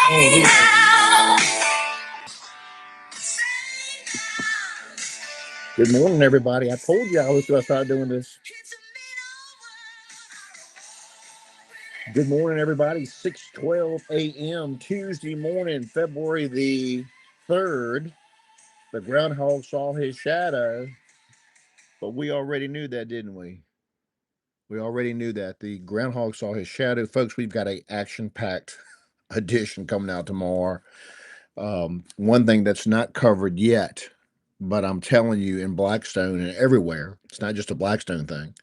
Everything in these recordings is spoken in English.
Good morning, everybody. I told you I was going to start doing this. Good morning, everybody. 6:12 a.m. Tuesday morning, February the 3rd. The groundhog saw his shadow, but we already knew that, didn't we? We already knew that. The groundhog saw his shadow. Folks, we've got a action-packed edition coming out tomorrow. One thing that's not covered yet, but I'm telling you, in Blackstone and everywhere, it's not just a Blackstone thing.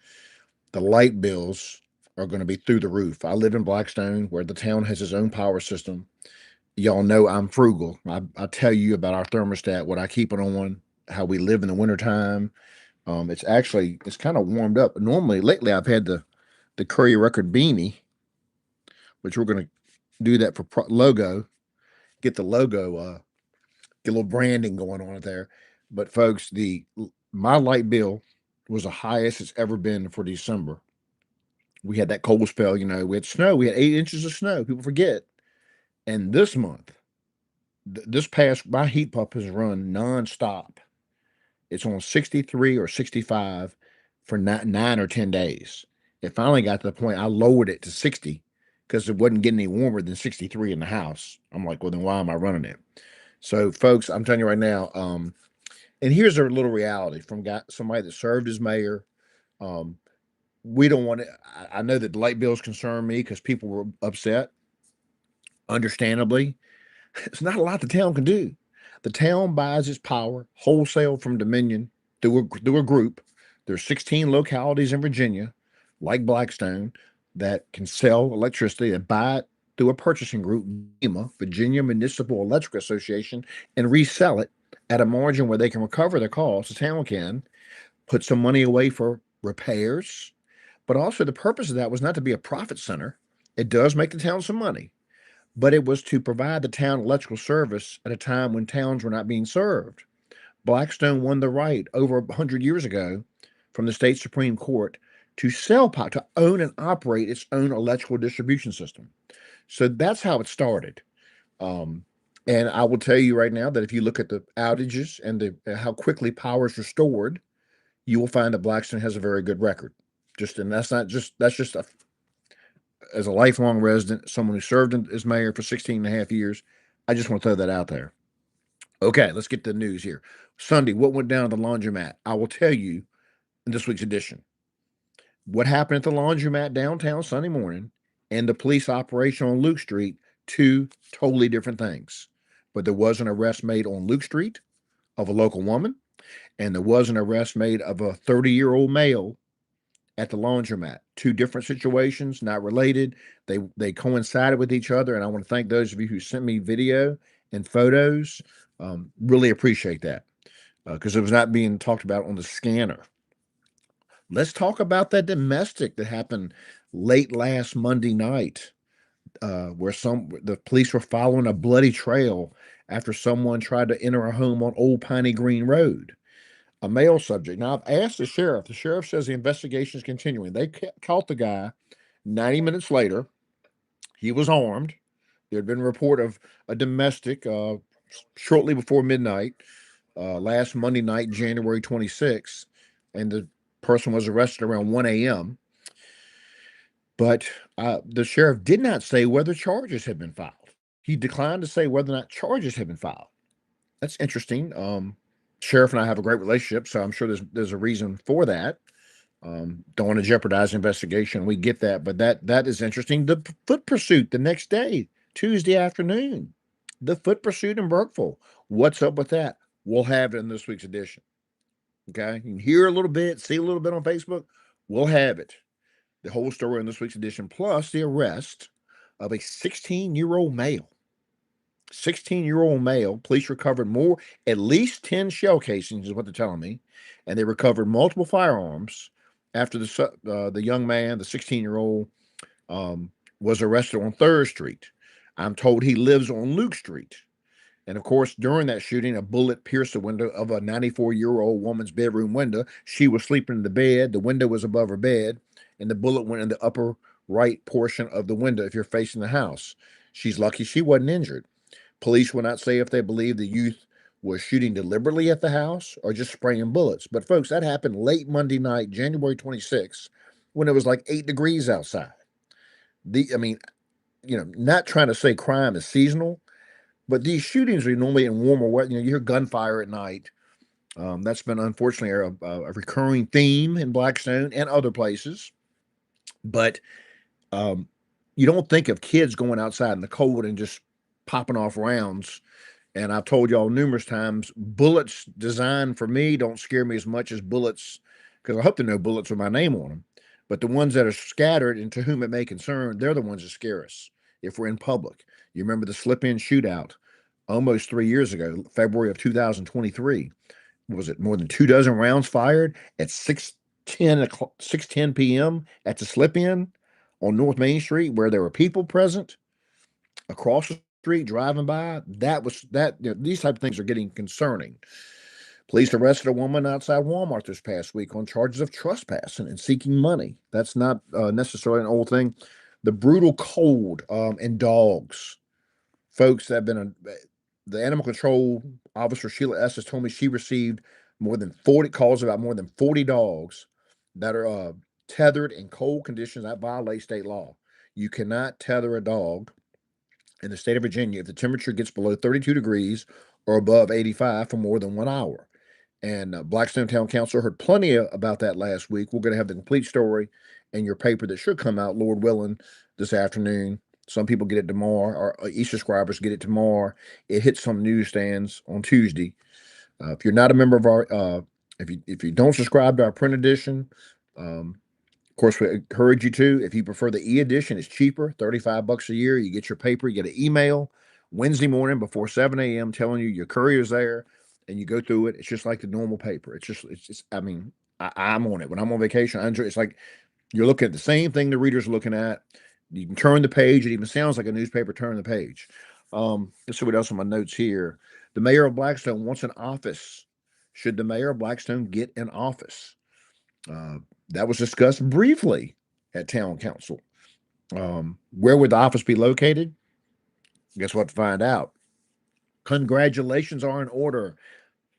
The light bills are going to be through the roof. I live in Blackstone, where the town has its own power system. Y'all know I'm frugal. I tell you about our thermostat, what I keep it on, how we live in the wintertime. It's kind of warmed up. Normally, lately, I've had the Courier-Record beanie, which we're going to do that for logo. Get the logo, get a little branding going on it there. But folks, my light bill was the highest it's ever been for December. We had that cold spell, we had snow. We had 8 inches of snow. People forget. And this month, my heat pump has run nonstop. It's on 63 or 65 for 9 or 10 days. It finally got to the point I lowered it to 60 because it wasn't getting any warmer than 63 in the house. I'm like, well, then why am I running it? So, folks, I'm telling you right now. And here's a little reality from somebody that served as mayor. We don't want to. I know that the light bills concern me because people were upset, understandably. It's not a lot the town can do. The town buys its power wholesale from Dominion through a group. There's 16 localities in Virginia, like Blackstone, that can sell electricity and buy it through a purchasing group, VEMA, Virginia Municipal Electric Association, and resell it at a margin where they can recover the cost. The town can put some money away for repairs, but also the purpose of that was not to be a profit center. It does make the town some money, but it was to provide the town electrical service at a time when towns were not being served. Blackstone won the right over 100 years ago from the state Supreme Court to sell power, to own and operate its own electrical distribution system. So that's how it started. And I will tell you right now that if you look at the outages and how quickly power is restored, you will find that Blackstone has a very good record. And that's just as a lifelong resident, someone who served as mayor for 16 and a half years. I just want to throw that out there. Okay, let's get to the news here. Sunday, what went down at the laundromat? I will tell you in this week's edition. What happened at the laundromat downtown Sunday morning and the police operation on Luke Street, two totally different things. But there was an arrest made on Luke Street of a local woman, and there was an arrest made of a 30-year-old male at the laundromat. Two different situations, not related. They coincided with each other, and I want to thank those of you who sent me video and photos. Really appreciate that because it was not being talked about on the scanner. Let's talk about that domestic that happened late last Monday night, where the police were following a bloody trail after someone tried to enter a home on Old Piney Green Road. A male subject. Now, I've asked the sheriff. The sheriff says the investigation is continuing. They caught the guy 90 minutes later. He was armed. There had been a report of a domestic shortly before midnight, last Monday night, January 26th, and the person was arrested around 1 a.m. But the sheriff did not say whether charges had been filed. He declined to say whether or not charges had been filed. That's interesting. Sheriff and I have a great relationship, so I'm sure there's a reason for that. Don't want to jeopardize the investigation. We get that, but that is interesting. The foot pursuit the next day, Tuesday afternoon, the foot pursuit in Burkeville. What's up with that? We'll have it in this week's edition. Okay, you can hear a little bit, see a little bit on Facebook. We'll have it. The whole story in this week's edition, plus the arrest of a 16-year-old male. 16-year-old male. Police recovered at least 10 shell casings, is what they're telling me, and they recovered multiple firearms after the young man, the 16-year-old, was arrested on 3rd Street. I'm told he lives on Luke Street. And of course, during that shooting, a bullet pierced the window of a 94-year-old woman's bedroom window. She was sleeping in the bed. The window was above her bed, and the bullet went in the upper right portion of the window if you're facing the house. She's lucky she wasn't injured. Police will not say if they believe the youth was shooting deliberately at the house or just spraying bullets. But, folks, that happened late Monday night, January 26th, when it was like 8 degrees outside. I mean, not trying to say crime is seasonal, but these shootings are normally in warmer weather. You hear gunfire at night. That's been unfortunately a recurring theme in Blackstone and other places. But um, you don't think of kids going outside in the cold and just popping off rounds. And I've told y'all numerous times, bullets designed for me don't scare me as much as bullets, because I hope there are no bullets with my name on them. But the ones that are scattered and to whom it may concern, they're the ones that scare us if we're in public. You remember the slip-in shootout almost 3 years ago, February of 2023. Was it more than 2 dozen rounds fired at 6:10 p.m. at the slip-in on North Main Street, where there were people present across the street driving by? These type of things are getting concerning. Police arrested a woman outside Walmart this past week on charges of trespassing and seeking money. That's not necessarily an old thing. The brutal cold and dogs, folks that have been the animal control officer Sheila Estes told me she received more than 40 calls about more than 40 dogs that are tethered in cold conditions that violate state law. You cannot tether a dog in the state of Virginia if the temperature gets below 32 degrees or above 85 for more than 1 hour. And Blackstone Town Council heard plenty about that last week. We're going to have the complete story in your paper that should come out, Lord willing, this afternoon. Some people get it tomorrow, or e-subscribers get it tomorrow. It hits some newsstands on Tuesday. If you're not a member of our, if you don't subscribe to our print edition, of course, we encourage you to. If you prefer the e-edition, it's cheaper, $35 a year. You get your paper, you get an email Wednesday morning before 7 a.m. telling you your courier's there, and you go through it. It's just like the normal paper. I mean, I'm on it. When I'm on vacation, I enjoy it's like you're looking at the same thing the reader's looking at. You can turn the page. It even sounds like a newspaper, turn the page. Let's see what else on my notes here. The mayor of Blackstone wants an office. Should the mayor of Blackstone get an office? That was discussed briefly at town council. Where would the office be located? Guess what? To find out. Congratulations are in order.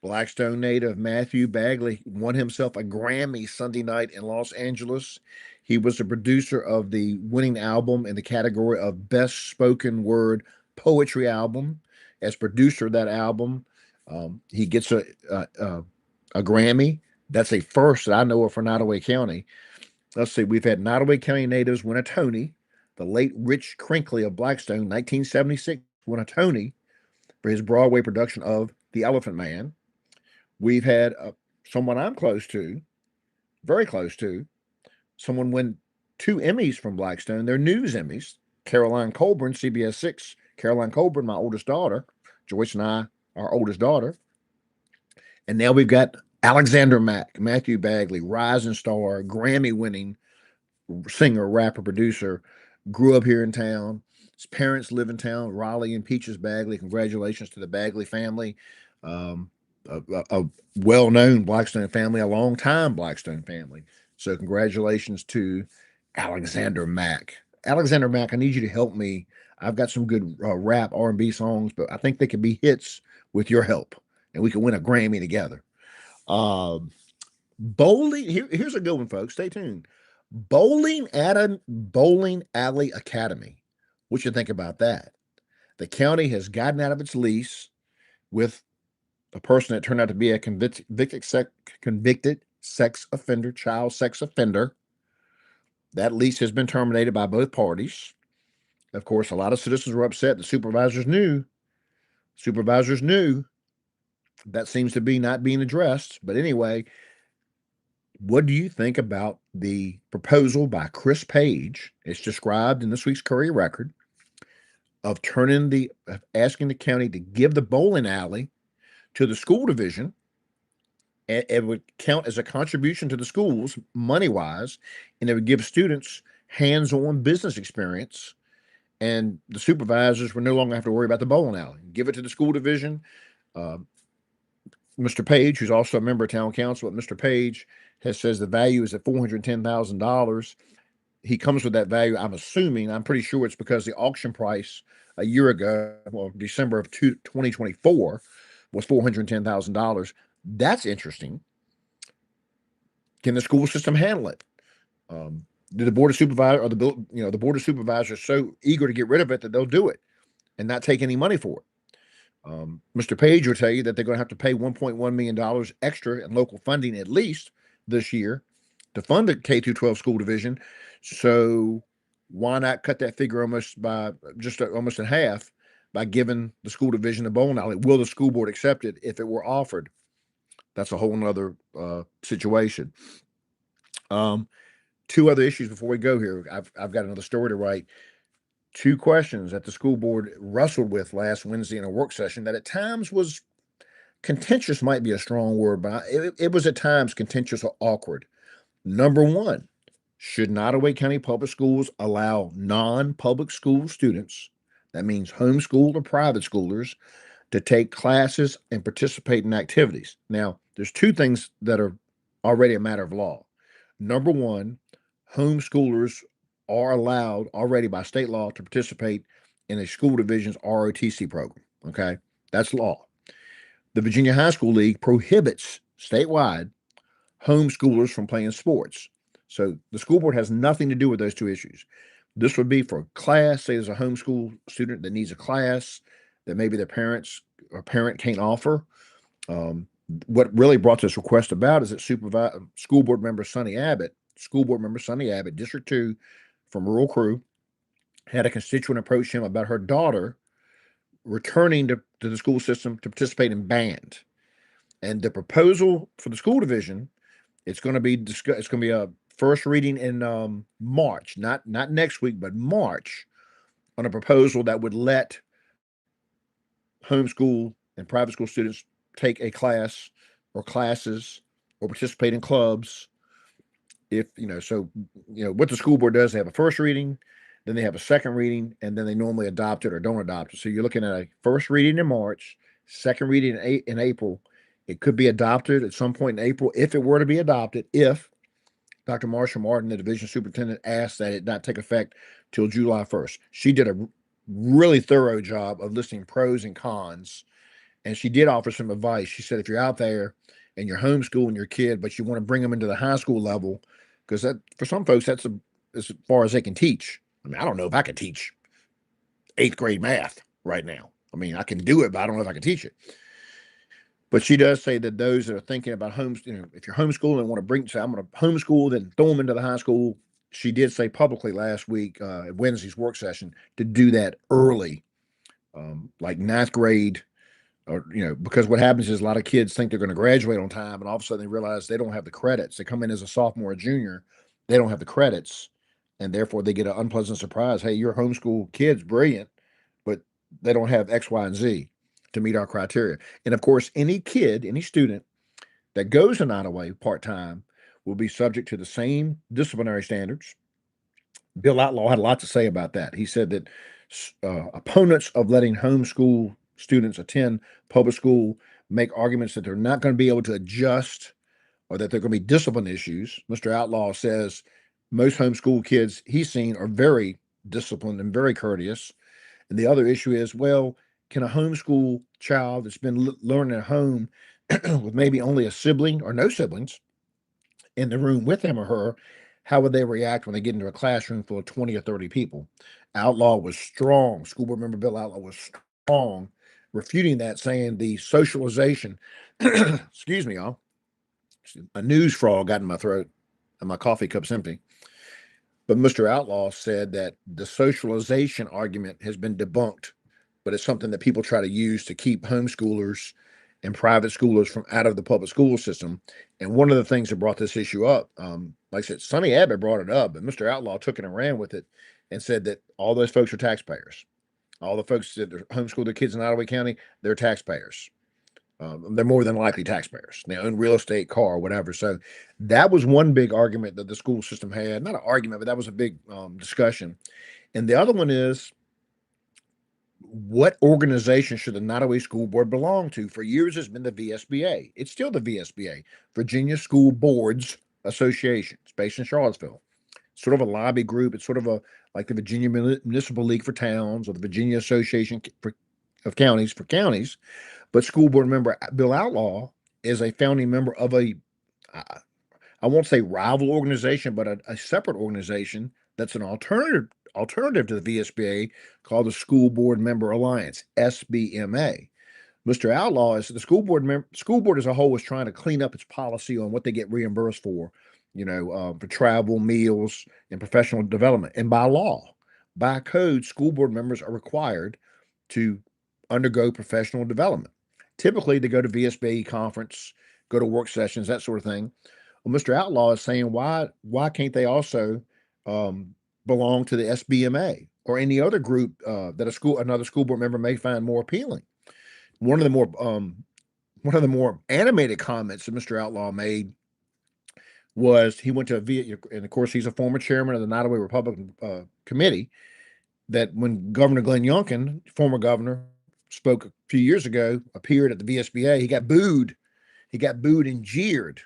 Blackstone native Matthew Bagley won himself a Grammy Sunday night in Los Angeles. He was the producer of the winning album in the category of Best Spoken Word Poetry Album. As producer of that album, he gets a Grammy. That's a first that I know of for Nottoway County. Let's see, we've had Nottoway County natives win a Tony. The late Rich Crinkley of Blackstone, 1976, won a Tony for his Broadway production of The Elephant Man. We've had someone I'm close to, very close to, someone win 2 Emmys from Blackstone. They're news Emmys. Caroline Colburn, CBS 6. Caroline Colburn, my oldest daughter. Joyce and I, our oldest daughter. And now we've got Alexander Mack, Matthew Bagley, rising star, Grammy-winning singer, rapper, producer, grew up here in town. His parents live in town, Raleigh and Peaches Bagley. Congratulations to the Bagley family. A well-known Blackstone family, a long-time Blackstone family. So congratulations to Alexander Mack. Alexander Mack, I need you to help me. I've got some good rap R&B songs, but I think they could be hits with your help, and we can win a Grammy together. Bowling. Here's a good one, folks. Stay tuned. Bowling Alley Academy. What you think about that? The county has gotten out of its lease with a person that turned out to be a convicted sex offender, child sex offender. That lease has been terminated by both parties. Of course, a lot of citizens were upset. The supervisors knew. That seems to be not being addressed. But anyway, what do you think about the proposal by Chris Page? It's described in this week's Courier-Record of asking the county to give the bowling alley to the school division. It would count as a contribution to the schools money-wise, and it would give students hands-on business experience. And the supervisors would no longer have to worry about the bowling alley. Give it to the school division. Mr. Page, who's also a member of town council, but Mr. Page says the value is at $410,000. he comes with that value. I'm pretty sure it's because the auction price a year ago, well, December of 2024, was $410,000. That's interesting. Can the school system handle it? Did the board of supervisors or the board of supervisors so eager to get rid of it that they'll do it and not take any money for it? Mr. Page will tell you that they're going to have to pay $1.1 million extra in local funding at least this year to fund the K through 12 school division. So why not cut that figure almost in half by giving the school division a bowling alley? Will the school board accept it if it were offered? That's a whole nother situation. Two other issues before we go here. I've got another story to write. Two questions that the school board wrestled with last Wednesday in a work session that at times was contentious, might be a strong word, but it was at times contentious or awkward. Number one, should Nottoway County Public Schools allow non-public school students, that means homeschooled or private schoolers, to take classes and participate in activities? Now, there's two things that are already a matter of law. Number one, homeschoolers are allowed already by state law to participate in a school division's ROTC program. Okay, that's law. The Virginia High School League prohibits statewide homeschoolers from playing sports. So the school board has nothing to do with those two issues. This would be for class. Say there's a homeschool student that needs a class that maybe their parent can't offer. What really brought this request about is that school board member Sonny Abbott, District 2 from Rural Crew, had a constituent approach him about her daughter returning to the school system to participate in band. And the proposal for the school division, it's going to be discussed. It's going to be a first reading in March, not next week, but March, on a proposal that would let homeschool and private school students take a class or classes or participate in clubs. If what the school board does, they have a first reading, then they have a second reading, and then they normally adopt it or don't adopt it. So you're looking at a first reading in March, second reading in April. It could be adopted at some point in April if it were to be adopted, if Dr. Marsha Martin, the division superintendent, asked that it not take effect till July 1st. She did a really thorough job of listing pros and cons, and she did offer some advice. She said, if you're out there and you're homeschooling your kid, but you want to bring them into the high school level, because that, for some folks, that's as far as they can teach. I mean, I don't know if I can teach 8th grade math right now. I mean, I can do it, but I don't know if I can teach it. But she does say that those that are thinking about if you're homeschooling and want to say, I'm going to homeschool, then throw them into the high school. She did say publicly last week at Wednesday's work session to do that early, like 9th grade, or, because what happens is a lot of kids think they're going to graduate on time, and all of a sudden they realize they don't have the credits. They come in as a sophomore or junior, they don't have the credits, and therefore they get an unpleasant surprise. Hey, your homeschool kid's brilliant, but they don't have X, Y, and Z to meet our criteria. And of course, any student that goes to Nottoway part-time will be subject to the same disciplinary standards. Bill Outlaw had a lot to say about that. He said that opponents of letting homeschool students attend public school make arguments that they're not going to be able to adjust or that there are going to be discipline issues. Mr. Outlaw says most homeschool kids he's seen are very disciplined and very courteous. And the other issue is, well, can a homeschool child that's been learning at home with maybe only a sibling or no siblings in the room with him or her, how would they react when they get into a classroom full of 20 or 30 people? Outlaw was strong. School board member Bill Outlaw was strong, refuting that, saying the socialization, excuse me, y'all, a news frog got in my throat and my coffee cup's empty. But Mr. Outlaw said that the socialization argument has been debunked, but it's something that people try to use to keep homeschoolers and private schoolers from out of the public school system. And one of the things that brought this issue up, like I said, Sonny Abbott brought it up, but Mr. Outlaw took it and ran with it and said that all those folks are taxpayers. All the folks that homeschool their kids in Nottoway County, they're taxpayers. They're more than likely taxpayers. They own real estate, car, whatever. So that was one big argument that the school system had. Not an argument, but that was a big discussion. And the other one is, what organization should the Nottoway School Board belong to? For years, it's been the VSBA. It's still the VSBA, Virginia School Boards Association. It's based in Charlottesville. sort of a lobby group. It's sort of a like the Virginia Municipal League for Towns or the Virginia Association of Counties for counties. But school board member Bill Outlaw is a founding member of I I won't say rival organization, but a separate organization that's an alternative to the VSBA called the School Board Member Alliance, SBMA. Mr. Outlaw is the school board as a whole is trying to clean up its policy on what they get reimbursed for, for travel, meals, and professional development. And by law, by code, school board members are required to undergo professional development. Typically, they go to VSBA conference, go to work sessions, that sort of thing. Well, Mr. Outlaw is saying why can't they also belong to the SBMA or any other group that another school board member may find more appealing? One of the more animated comments that Mr. Outlaw made was he went to and of course he's a former chairman of the Nottoway Republican Committee. That when Governor Glenn Youngkin, former governor, spoke a few years ago, appeared at the VSBA, he got booed. He got booed and jeered,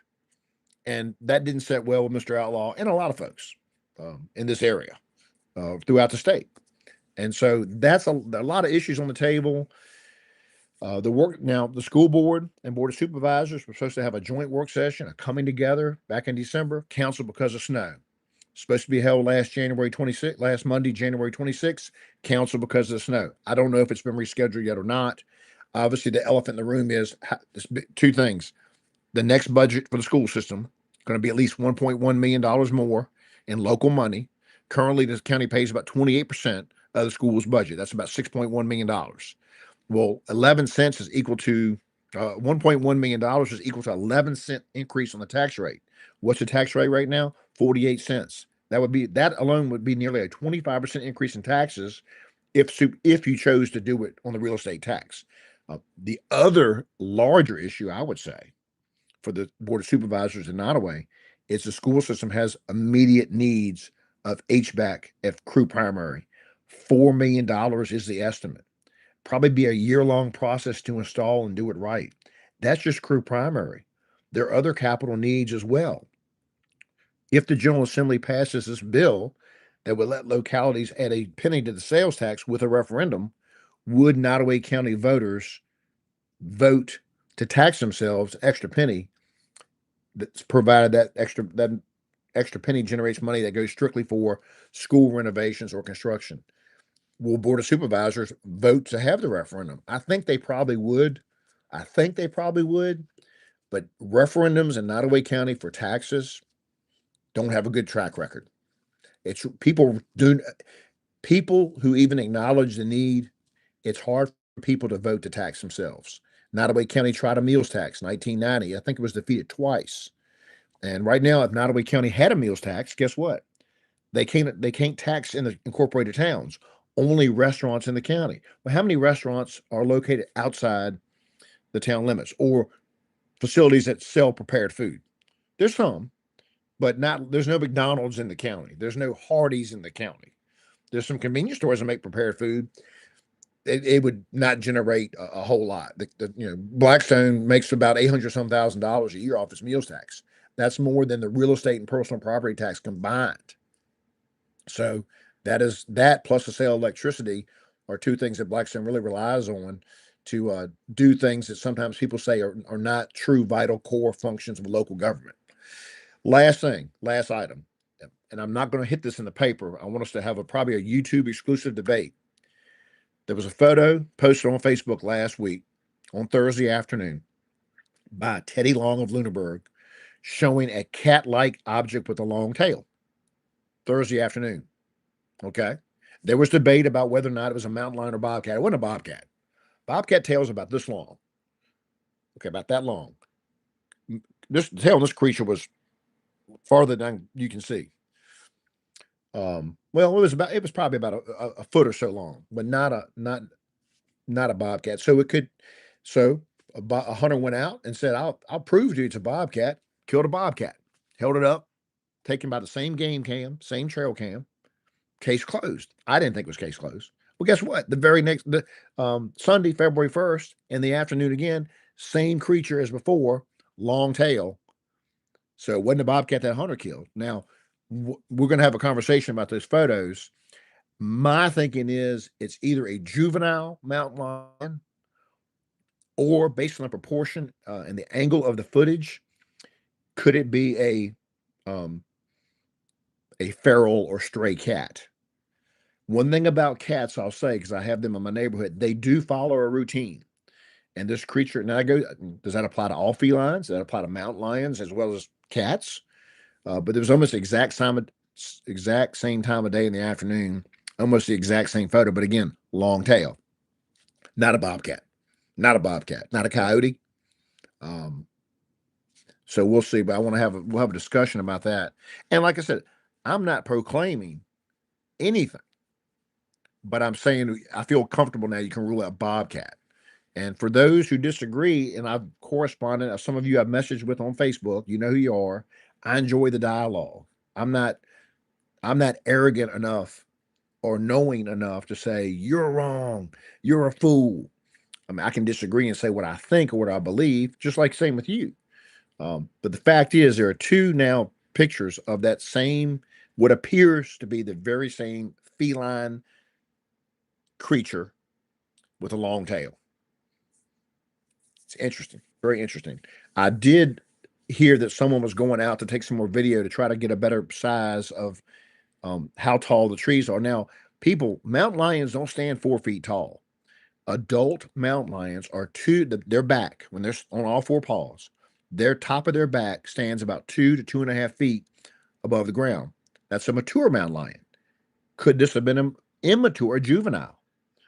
and that didn't set well with Mr. Outlaw and a lot of folks in this area throughout the state. And so that's a lot of issues on the table. The school board and board of supervisors were supposed to have a joint work session, a coming together back in December, canceled because of snow. Supposed to be held last Monday, January 26th, canceled because of the snow. I don't know if it's been rescheduled yet or not. Obviously, the elephant in the room is two things. The next budget for the school system going to be at least $1.1 million more in local money. Currently, the county pays about 28% of the school's budget. That's about $6.1 million. Well, 11 cents is equal to $1.1 million is equal to 11-cent increase on the tax rate. What's the tax rate right now? 48 cents. That alone would be nearly a 25% increase in taxes if you chose to do it on the real estate tax. The other larger issue, I would say, for the Board of Supervisors in Nottoway is the school system has immediate needs of HVAC at Crew Primary. $4 million is the estimate. Probably be a year-long process to install and do it right. That's just Crew Primary. There are other capital needs as well. If the General Assembly passes this bill that would let localities add a penny to the sales tax with a referendum, would Nottoway County voters vote to tax themselves extra penny that's provided that extra penny generates money that goes strictly for school renovations or construction? Will Board of Supervisors vote to have the referendum? I think they probably would. But referendums in Nottoway County for taxes don't have a good track record. It's people who even acknowledge the need. It's hard for people to vote to tax themselves. Nottoway County tried a meals tax in 1990. I think it was defeated twice. And right now, if Nottoway County had a meals tax, guess what? They can't tax in the incorporated towns. Only restaurants in the county. Well, how many restaurants are located outside the town limits or facilities that sell prepared food? There's some, but there's no McDonald's in the county. There's no Hardee's in the county. There's some convenience stores that make prepared food. It would not generate a whole lot. Blackstone makes about $800,000 a year off its meals tax. That's more than the real estate and personal property tax combined. So that plus the sale of electricity are two things that Blackstone really relies on to do things that sometimes people say are not true vital core functions of local government. Last item, and I'm not going to hit this in the paper. I want us to have probably a YouTube exclusive debate. There was a photo posted on Facebook last week on Thursday afternoon by Teddy Long of Lunenburg showing a cat-like object with a long tail. Thursday afternoon. Okay. There was debate about whether or not it was a mountain lion or bobcat. It wasn't a bobcat. Bobcat tail is about this long. Okay, about that long. The tail on this creature was farther than you can see. Well, it was probably about a foot or so long, but not a bobcat. So a hunter went out and said, I'll prove to you it's a bobcat. Killed a bobcat, held it up, taken by the same game cam, same trail cam. Case closed. I didn't think it was case closed. Well, guess what? The very next Sunday, February 1st, in the afternoon again, same creature as before, long tail. So it wasn't a bobcat that hunter killed. Now, we're going to have a conversation about those photos. My thinking is it's either a juvenile mountain lion, or based on the proportion and the angle of the footage, could it be a feral or stray cat? One thing about cats, I'll say, because I have them in my neighborhood, they do follow a routine. And this creature, now I go, does that apply to all felines? Does that apply to mountain lions as well as cats? But it was almost the exact same time of day in the afternoon, almost the exact same photo. But again, long tail, not a bobcat, not a bobcat, not a coyote. Um, so we'll see. But we'll have a discussion about that. And like I said, I'm not proclaiming anything, but I'm saying I feel comfortable now. You can rule out bobcat. And for those who disagree, and I've corresponded, some of you I've messaged with on Facebook, you know who you are. I enjoy the dialogue. I'm not I'm not arrogant enough or knowing enough to say you're wrong, you're a fool. I mean, I can disagree and say what I think or what I believe, just like same with you. But the fact is, there are two now pictures of that same, what appears to be the very same feline creature with a long tail. It's interesting, very interesting. I did hear that someone was going out to take some more video to try to get a better size of how tall the trees are. Now, mountain lions don't stand 4 feet tall. Adult mountain lions are their back, when they're on all four paws, their top of their back stands about 2 to 2.5 feet above the ground. That's a mature mountain lion. Could this have been an immature, a juvenile?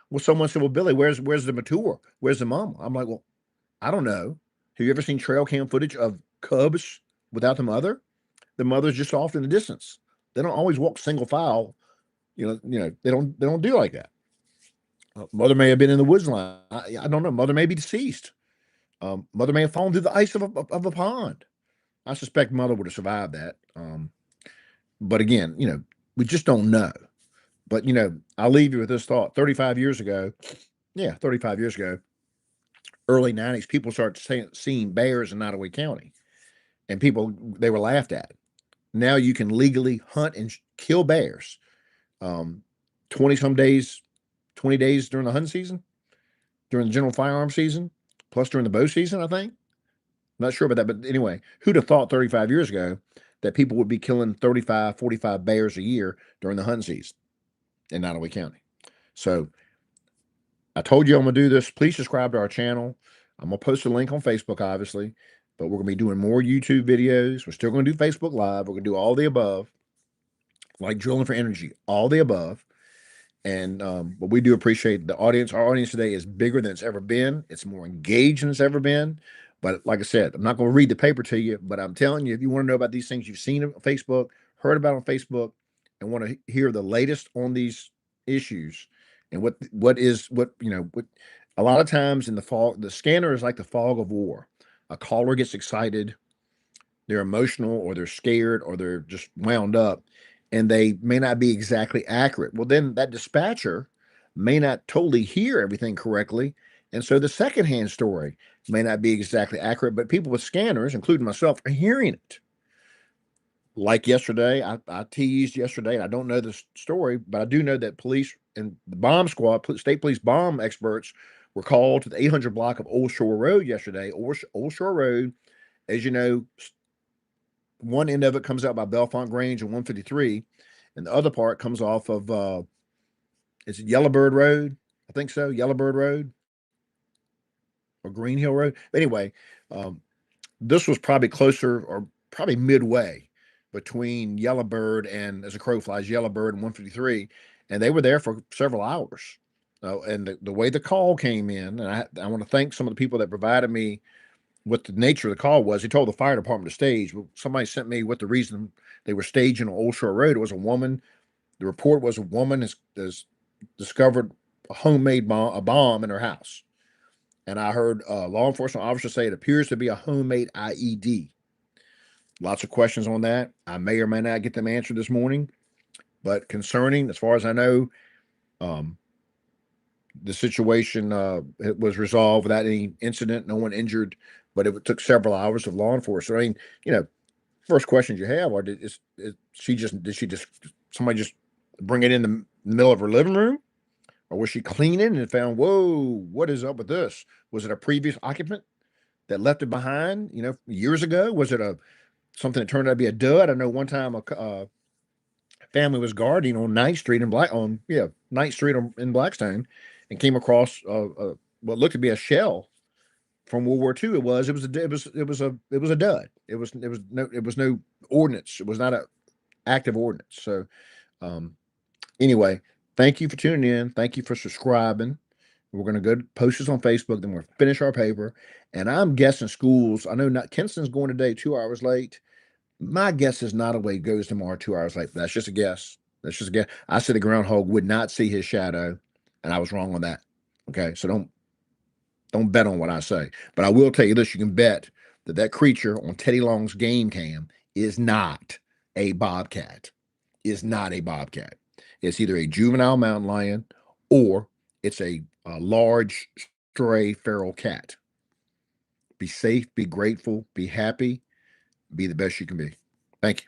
Well, someone said, well, Billy, where's the mature? Where's the mama? I'm like, well, I don't know. Have you ever seen trail cam footage of cubs without the mother? The mother's just off in the distance. They don't always walk single file. They don't do like that. Mother may have been in the woods line. I don't know. Mother may be deceased. Mother may have fallen through the ice of a pond. I suspect mother would have survived that. But again, we just don't know. But I'll leave you with this thought. 35 years ago, 35 years ago, early 90s, people started seeing bears in Nottoway County, and they were laughed at. Now you can legally hunt and kill bears. 20 some days, 20 days during the hunting season, during the general firearm season, plus during the bow season, I think. I'm not sure about that, but anyway, who'd have thought 35 years ago that people would be killing 35, 45 bears a year during the hunting season in Nottoway County? So I told you I'm going to do this. Please subscribe to our channel. I'm going to post a link on Facebook, obviously, but we're going to be doing more YouTube videos. We're still going to do Facebook Live. We're going to do all the above, like drilling for energy, all the above. And but we do appreciate the audience. Our audience today is bigger than it's ever been. It's more engaged than it's ever been. But like I said, I'm not going to read the paper to you, but I'm telling you, if you want to know about these things you've seen on Facebook, heard about on Facebook, and want to hear the latest on these issues, and what a lot of times in the fog, the scanner is like the fog of war. A caller gets excited, they're emotional, or they're scared, or they're just wound up, and they may not be exactly accurate. Well, then that dispatcher may not totally hear everything correctly. And so the secondhand story may not be exactly accurate, but people with scanners, including myself, are hearing it. Like yesterday, I teased yesterday, and I don't know the story, but I do know that police and the bomb squad, state police bomb experts, were called to the 800 block of Old Shore Road yesterday. Old Shore Road, as you know, one end of it comes out by Bellefonte Grange and 153, and the other part comes off of is it Yellowbird Road? I think so, Yellowbird Road or Green Hill Road. Anyway, um, this was probably closer or probably midway between Yellowbird and, as a crow flies, Yellowbird and 153, and they were there for several hours. And the way the call came in, and I want to thank some of the people that provided me what the nature of the call was. He told the fire department to stage, but somebody sent me what the reason they were staging on Old Shore Road. It was a woman. The report was a woman has discovered a bomb in her house. And I heard law enforcement officers say it appears to be a homemade IED. Lots of questions on that. I may or may not get them answered this morning, but concerning, as far as I know, the situation it was resolved without any incident, no one injured, but it took several hours of law enforcement. I mean, first questions you have are, did she just somebody just bring it in the middle of her living room, or was she cleaning and found, whoa, what is up with this? Was it a previous occupant that left it behind, years ago? Was it a something that turned out to be a dud? I know one time a family was gardening on Ninth Street in Ninth Street in Blackstone, and came across what looked to be a shell from World War II. It was a dud. It was no ordnance. It was not a active ordnance. So anyway, thank you for tuning in. Thank you for subscribing. We're going to go post this on Facebook. Then we're going to finish our paper. And I'm guessing schools. I know not Kinston's going today 2 hours late. My guess is not away goes tomorrow 2 hours late. That's just a guess. That's just a guess. I said the groundhog would not see his shadow, and I was wrong on that. Okay, so don't bet on what I say. But I will tell you this: you can bet that creature on Teddy Long's game cam is not a bobcat. Is not a bobcat. It's either a juvenile mountain lion or it's a large stray feral cat. Be safe, be grateful, be happy, be the best you can be. Thank you.